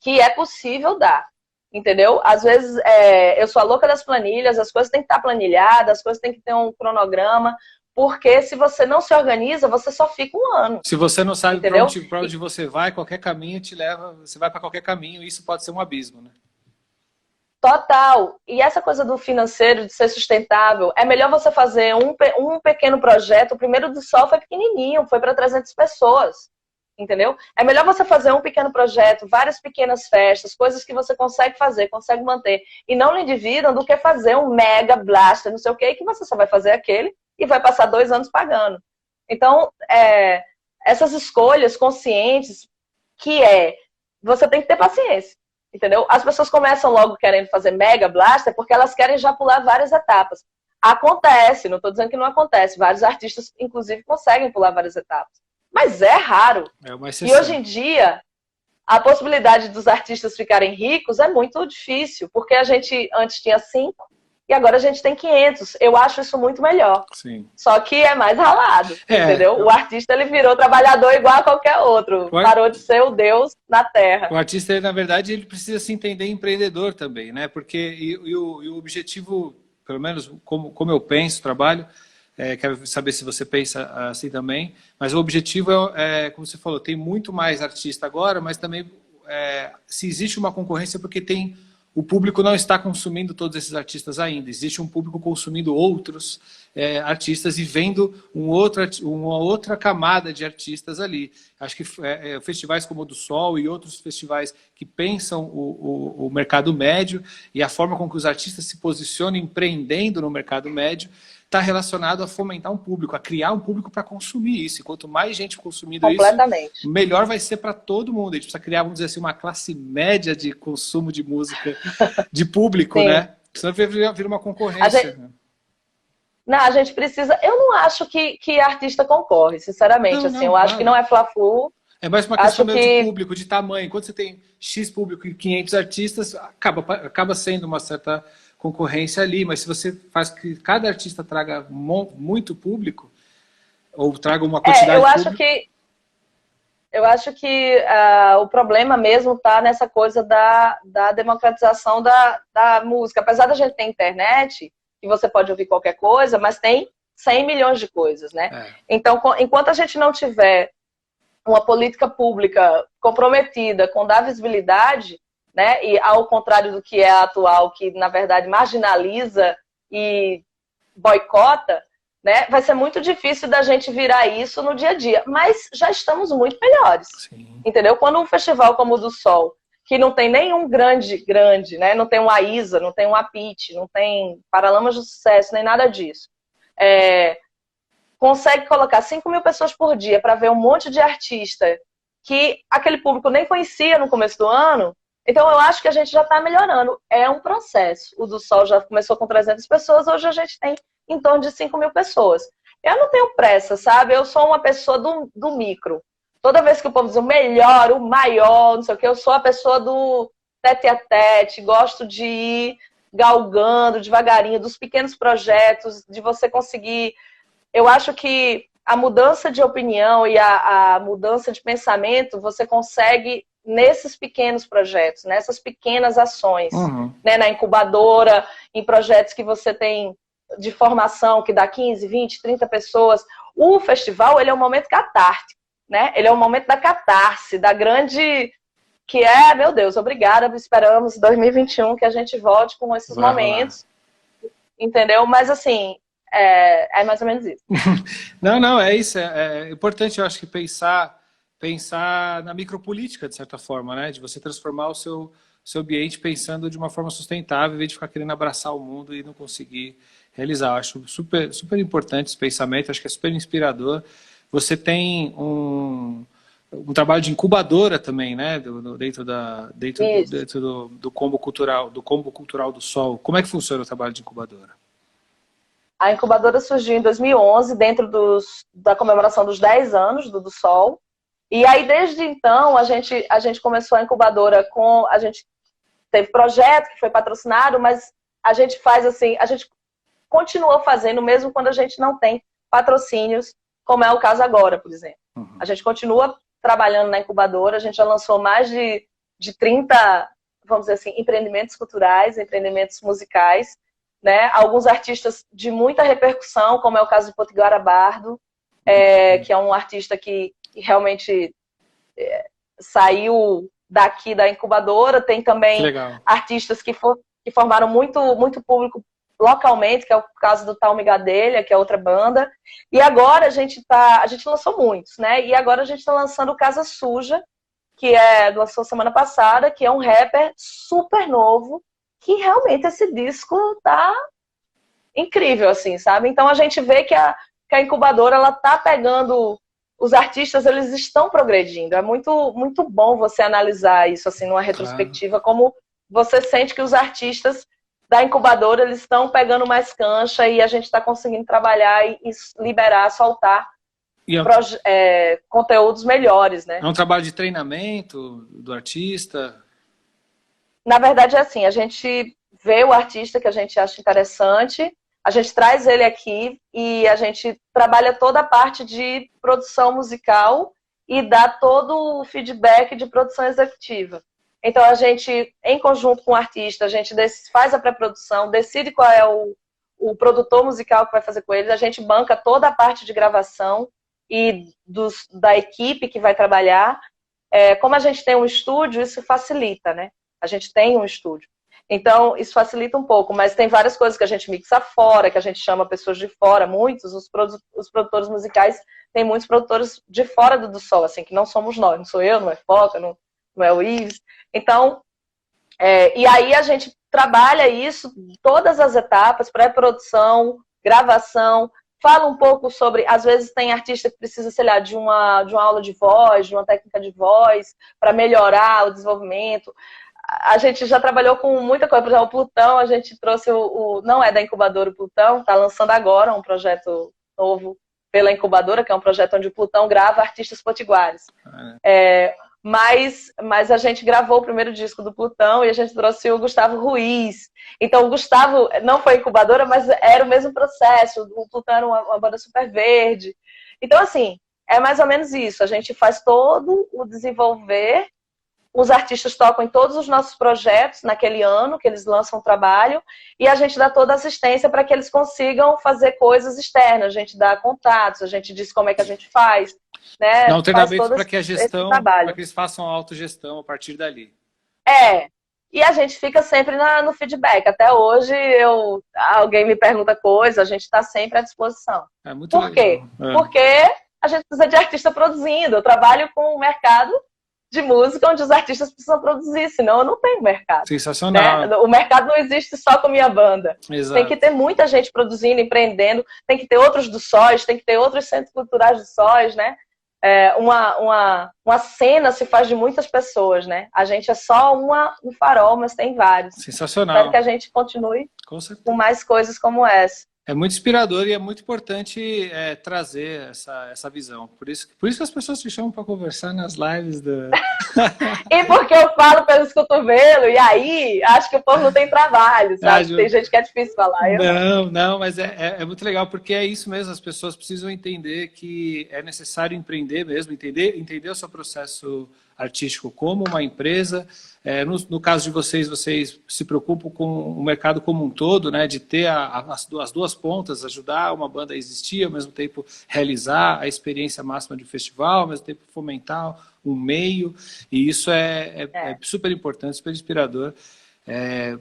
que é possível dar. Entendeu? Às vezes, eu sou a louca das planilhas, as coisas têm que estar planilhadas, as coisas têm que ter um cronograma, porque se você não se organiza, você só fica um ano. Se você não sabe para onde você vai, qualquer caminho te leva, você vai para qualquer caminho, e isso pode ser um abismo, né? Total. E essa coisa do financeiro, de ser sustentável, é melhor você fazer um pequeno projeto. O primeiro do Sol foi pequenininho, foi para 300 pessoas. Entendeu? É melhor você fazer um pequeno projeto, várias pequenas festas, coisas que você consegue fazer, consegue manter, e não lhe dividam, do que fazer um mega blaster, não sei o que, que você só vai fazer aquele e vai passar 2 anos pagando. Então, essas escolhas conscientes, você tem que ter paciência. Entendeu? As pessoas começam logo querendo fazer mega blaster porque elas querem já pular várias etapas. Acontece, não estou dizendo que não acontece. Vários artistas, inclusive, conseguem pular várias etapas. Mas é raro. E hoje em dia, a possibilidade dos artistas ficarem ricos é muito difícil, porque a gente antes tinha 5 e agora a gente tem 500. Eu acho isso muito melhor. Sim. Só que é mais ralado, entendeu? O artista, ele virou trabalhador igual a qualquer outro. Parou de ser o Deus na Terra. O artista, na verdade, ele precisa se entender empreendedor também, né? Porque o objetivo, pelo menos como eu penso, trabalho, quero saber se você pensa assim também, mas o objetivo como você falou, tem muito mais artista agora, mas também se existe uma concorrência porque tem o público não está consumindo todos esses artistas ainda. Existe um público consumindo outros artistas e vendo uma outra camada de artistas ali. Acho que festivais como o do Sol e outros festivais que pensam o mercado médio e a forma com que os artistas se posicionam empreendendo no mercado médio está relacionado a fomentar um público, a criar um público para consumir isso. E quanto mais gente consumindo isso, melhor vai ser para todo mundo. A gente precisa criar, vamos dizer assim, uma classe média de consumo de música, de público, Sim. Né? Senão vira uma concorrência. Não, a gente precisa... Eu não acho que artista concorre, sinceramente. Assim, eu acho que não é Fla-Flu. É mais uma questão de público, de tamanho. Quando você tem X público e 500 artistas, acaba sendo uma certa concorrência ali, mas se você faz que cada artista traga muito público, ou traga uma quantidade de público... Eu acho que o problema mesmo está nessa coisa da democratização da música. Apesar da gente ter internet, que você pode ouvir qualquer coisa, mas tem 100 milhões de coisas, né? Então, enquanto a gente não tiver uma política pública comprometida com dar visibilidade, né? E ao contrário do que é a atual, que na verdade marginaliza e boicota, né? Vai ser muito difícil da gente virar isso no dia a dia. Mas já estamos muito melhores. Sim. Entendeu? Quando um festival como o do Sol, que não tem nenhum grande, né? Não tem um Aísa, não tem um Apit, não tem Paralamas do Sucesso, nem nada disso. Consegue colocar 5 mil pessoas por dia para ver um monte de artista que aquele público nem conhecia no começo do ano. Então, eu acho que a gente já está melhorando. É um processo. O do Sol já começou com 300 pessoas, hoje a gente tem em torno de 5 mil pessoas. Eu não tenho pressa, sabe? Eu sou uma pessoa do micro. Toda vez que o povo diz o melhor, o maior, não sei o quê, eu sou a pessoa do tete a tete, gosto de ir galgando devagarinho, dos pequenos projetos, de você conseguir... Eu acho que a mudança de opinião e a mudança de pensamento, você consegue... nesses pequenos projetos, nessas pequenas ações, né? Na incubadora, em projetos que você tem de formação, que dá 15, 20, 30 pessoas. O festival, ele é um momento catártico, né? Ele é um momento da catarse, da grande... que é, meu Deus, obrigada, esperamos 2021 que a gente volte com esses momentos, entendeu? Mas assim, é mais ou menos isso. Não, é isso, é importante, eu acho que pensar na micropolítica, de certa forma, né? De você transformar o seu ambiente pensando de uma forma sustentável, em vez de ficar querendo abraçar o mundo e não conseguir realizar. Eu acho super, super importante esse pensamento, acho que é super inspirador. Você tem um trabalho de incubadora também, né? Dentro do combo cultural do Sol. Como é que funciona o trabalho de incubadora? A incubadora surgiu em 2011, dentro da comemoração dos 10 anos do Sol. E aí, desde então, a gente começou a incubadora a gente teve projeto que foi patrocinado, mas a gente faz assim, a gente continua fazendo mesmo quando a gente não tem patrocínios, como é o caso agora, por exemplo. A gente continua trabalhando na incubadora, a gente já lançou mais de 30, vamos dizer assim, empreendimentos culturais, empreendimentos musicais, né? Alguns artistas de muita repercussão, como é o caso do Potiguara Bardo, que é um artista que realmente saiu daqui da incubadora. Tem também artistas que formaram muito público localmente, que é o caso do Tal Migadelha, que é outra banda. E agora a gente lançou muitos, né? E agora a gente está lançando o Casa Suja, que lançou semana passada, que é um rapper super novo, que realmente esse disco tá incrível, assim, sabe? Então a gente vê que a incubadora, ela tá pegando... Os artistas, eles estão progredindo. É muito, muito bom você analisar isso assim numa retrospectiva, como você sente que os artistas da incubadora, eles estão pegando mais cancha e a gente está conseguindo trabalhar e liberar, soltar conteúdos melhores, né? É um trabalho de treinamento do artista? Na verdade, é assim, a gente vê o artista que a gente acha interessante, a gente traz ele aqui e a gente trabalha toda a parte de produção musical e dá todo o feedback de produção executiva. Então, a gente, em conjunto com o artista, a gente faz a pré-produção, decide qual é o produtor musical que vai fazer com eles, a gente banca toda a parte de gravação e da equipe que vai trabalhar. Como a gente tem um estúdio, isso facilita, né? A gente tem um estúdio. Então, isso facilita um pouco, mas tem várias coisas que a gente mixa fora, que a gente chama pessoas de fora, muitos, os produtores musicais, tem muitos produtores de fora do Sol, assim, que não somos nós, não sou eu, não é Foca, não é o Ives. Então, e aí a gente trabalha isso, todas as etapas, pré-produção, gravação, fala um pouco sobre, às vezes tem artista que precisa, sei lá, de uma aula de voz, de uma técnica de voz, para melhorar o desenvolvimento. A gente já trabalhou com muita coisa, por exemplo, o Plutão, a gente trouxe não é da incubadora o Plutão, está lançando agora um projeto novo pela incubadora, que é um projeto onde o Plutão grava artistas potiguares. Mas a gente gravou o primeiro disco do Plutão e a gente trouxe o Gustavo Ruiz. Então o Gustavo não foi incubadora, mas era o mesmo processo. O Plutão era uma banda super verde. Então, assim, é mais ou menos isso. A gente faz todo o desenvolver. Os artistas tocam em todos os nossos projetos naquele ano que eles lançam o trabalho e a gente dá toda a assistência para que eles consigam fazer coisas externas. A gente dá contatos, a gente diz como é que a gente faz. Né? Dá um treinamento para que a gestão, para que eles façam a autogestão a partir dali. E a gente fica sempre no feedback. Até hoje, alguém me pergunta coisa, a gente está sempre à disposição. Por quê? Porque a gente precisa de artista produzindo. Eu trabalho com o mercado de música onde os artistas precisam produzir, senão eu não tenho mercado. Sensacional. Né? O mercado não existe só com a minha banda. Exato. Tem que ter muita gente produzindo, empreendendo, tem que ter outros do Sóis, tem que ter outros centros culturais do Sóis, né? Uma cena se faz de muitas pessoas, né? A gente é só um farol, mas tem vários. Sensacional. Espero que a gente continue com mais coisas como essa. É muito inspirador e é muito importante trazer essa visão. Por isso que as pessoas te chamam para conversar nas lives do... E porque eu falo pelos cotovelos, e aí acho que o povo não tem trabalho, sabe? Tem gente que é difícil falar. Não, mas é muito legal, porque é isso mesmo, as pessoas precisam entender que é necessário empreender mesmo, entender o seu processo artístico como uma empresa. No caso de vocês se preocupam com o mercado como um todo, né, de ter as duas pontas, ajudar uma banda a existir, ao mesmo tempo realizar a experiência máxima de festival, ao mesmo tempo fomentar um meio, e isso é super importante, super inspirador.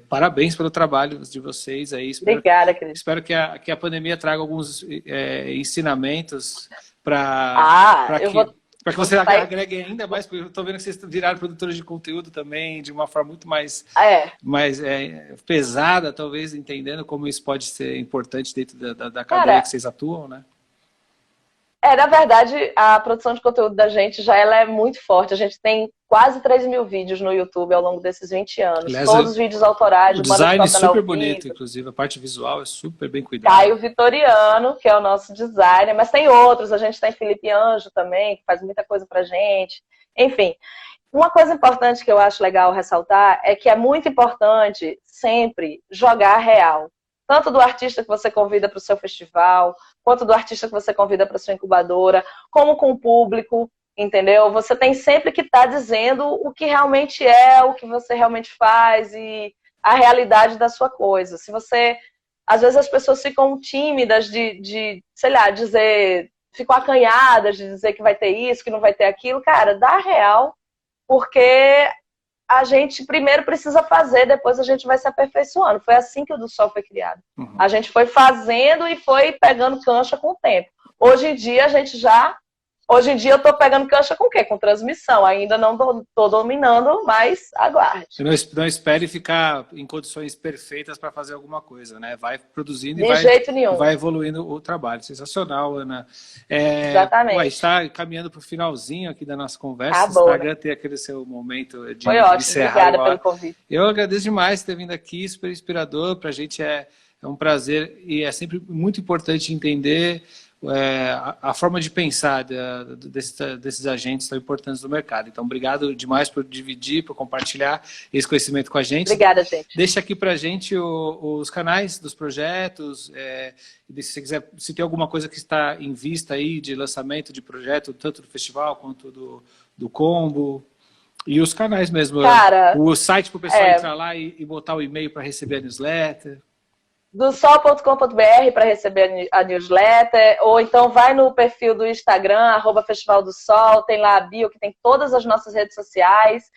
Parabéns pelo trabalho de vocês aí. Obrigada, querida. Espero que a pandemia traga alguns ensinamentos para que você agregue ainda mais, porque eu estou vendo que vocês viraram produtores de conteúdo também, de uma forma muito mais pesada, talvez, entendendo como isso pode ser importante dentro da cadeia que vocês atuam, né? Na verdade, a produção de conteúdo da gente ela é muito forte. A gente tem quase 3 mil vídeos no YouTube ao longo desses 20 anos. Aliás, todos os vídeos autorais. O design é super bonito, inclusive. A parte visual é super bem cuidada. Caio Vitoriano, que é o nosso designer. Mas tem outros. A gente tem Felipe Anjo também, que faz muita coisa pra gente. Enfim, uma coisa importante que eu acho legal ressaltar é que é muito importante sempre jogar real. Tanto do artista que você convida para o seu festival, quanto do artista que você convida para a sua incubadora, como com o público, entendeu? Você tem sempre que estar dizendo o que realmente é, o que você realmente faz e a realidade da sua coisa. Se você... Às vezes as pessoas ficam tímidas de sei lá, ficam acanhadas de dizer que vai ter isso, que não vai ter aquilo. Cara, dá real, porque a gente primeiro precisa fazer, depois a gente vai se aperfeiçoando. Foi assim que o do Sol foi criado. A gente foi fazendo e foi pegando cancha com o tempo. Hoje em dia eu tô pegando cancha com o quê? Com transmissão. Ainda não tô dominando, mas aguarde. Não espere ficar em condições perfeitas para fazer alguma coisa, né? Vai produzindo e vai evoluindo o trabalho. Sensacional, Ana. Exatamente. A gente está caminhando para o finalzinho aqui da nossa conversa. O Instagram tem aquele seu momento de Foi ótimo, encerrar. Obrigada pelo convite. Eu agradeço demais ter vindo aqui, super inspirador. Para a gente é um prazer e é sempre muito importante entender a forma de pensar desses agentes tão importantes do mercado. Então, obrigado demais por dividir, por compartilhar esse conhecimento com a gente. Obrigada, gente. Deixa aqui pra gente os canais dos projetos, se você quiser, se tem alguma coisa que está em vista aí de lançamento de projeto, tanto do festival quanto do combo. E os canais mesmo. Cara, o site para o pessoal entrar lá e botar o e-mail para receber a newsletter. do sol.com.br para receber a newsletter, ou então vai no perfil do Instagram, @Festival do Sol, tem lá a bio que tem todas as nossas redes sociais.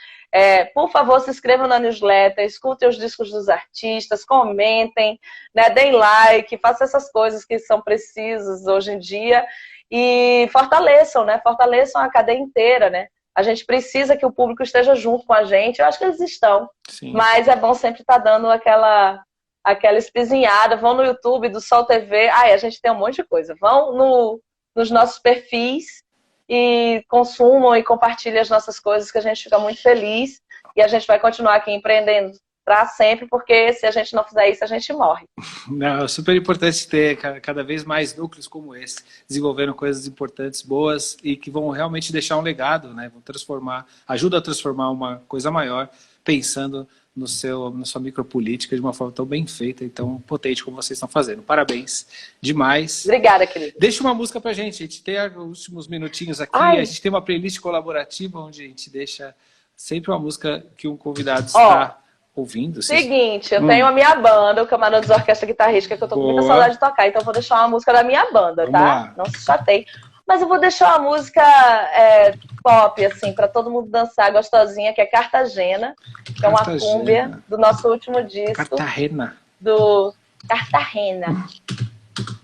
Por favor, se inscrevam na newsletter, escutem os discos dos artistas, comentem, né, deem like, façam essas coisas que são precisas hoje em dia e fortaleçam, né? Fortaleçam a cadeia inteira, né? A gente precisa que o público esteja junto com a gente. Eu acho que eles estão, sim, mas é bom sempre estar dando aquela espizinhada. Vão no YouTube do Sol TV. A gente tem um monte de coisa. Vão nos nossos perfis e consumam e compartilhem as nossas coisas, que a gente fica muito feliz. E a gente vai continuar aqui empreendendo para sempre, porque se a gente não fizer isso, a gente morre. Não, é super importante ter cada vez mais núcleos como esse, desenvolvendo coisas importantes, boas, e que vão realmente deixar um legado, né? Vão transformar, ajuda a transformar uma coisa maior, pensando na sua micropolítica de uma forma tão bem feita e tão potente como vocês estão fazendo. Parabéns demais. Obrigada, querido. Deixa uma música pra gente. A gente tem os últimos minutinhos aqui. A gente tem uma playlist colaborativa onde a gente deixa sempre uma música que um convidado está ouvindo. Seguinte, eu tenho a minha banda, o Camarões Orquestra Guitarrística, que eu tô com muita saudade de tocar, então eu vou deixar uma música da minha banda, tá? Não se chateie. Mas eu vou deixar uma música pop, assim, pra todo mundo dançar gostosinha, que é Cartagena, que é uma cúmbia do nosso último disco. Cartagena. Do Cartagena.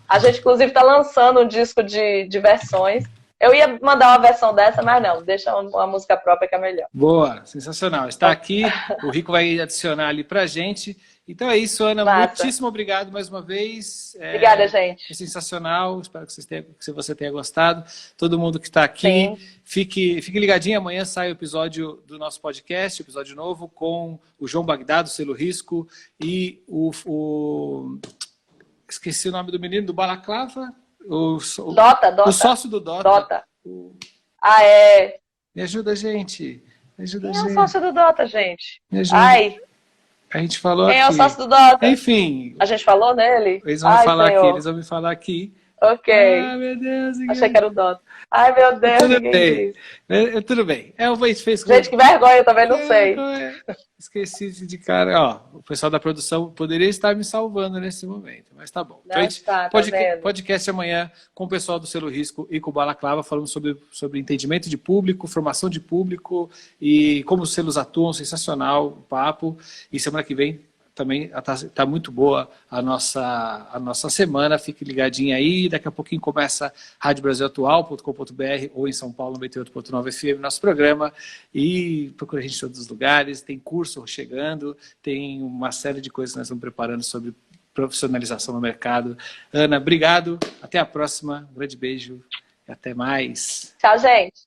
A gente, inclusive, tá lançando um disco de versões. Eu ia mandar uma versão dessa, mas não, deixa uma música própria que é melhor. Boa, sensacional. Está aqui, o Rico vai adicionar ali pra gente. Então é isso, Ana. Massa. Muitíssimo obrigado mais uma vez. Obrigada, gente. É sensacional. Espero que você tenha gostado. Todo mundo que está aqui, fique ligadinho. Amanhã sai o episódio do nosso podcast, episódio novo, com o João Bagdá, do Selo Risco, e esqueci o nome do menino, do Balaclava. Dota. O sócio do Dota. Me ajuda, gente. Quem é o sócio do Dota, gente? Me ajuda. A gente falou aqui. Quem é o sócio do Dota? Enfim. A gente falou nele? Eles vão falar aqui, eles vão me falar aqui. Ok. Meu Deus. Achei que era o Dota. Ai, meu Deus. Tudo bem. Gente, que vergonha, eu também não sei. Esqueci de cara. Ó, o pessoal da produção poderia estar me salvando nesse momento, mas tá bom. Podcast amanhã com o pessoal do Selo Risco e com o Balaclava, falando sobre entendimento de público, formação de público e como os selos atuam. Sensacional o papo. E semana que vem também está muito boa a nossa semana. Fique ligadinho aí. Daqui a pouquinho começa radiobrasilatual.com.br ou em São Paulo 98.9 FM, nosso programa. E procura a gente em todos os lugares. Tem curso chegando, tem uma série de coisas que nós estamos preparando sobre profissionalização no mercado. Ana, obrigado. Até a próxima. Um grande beijo e até mais. Tchau, gente.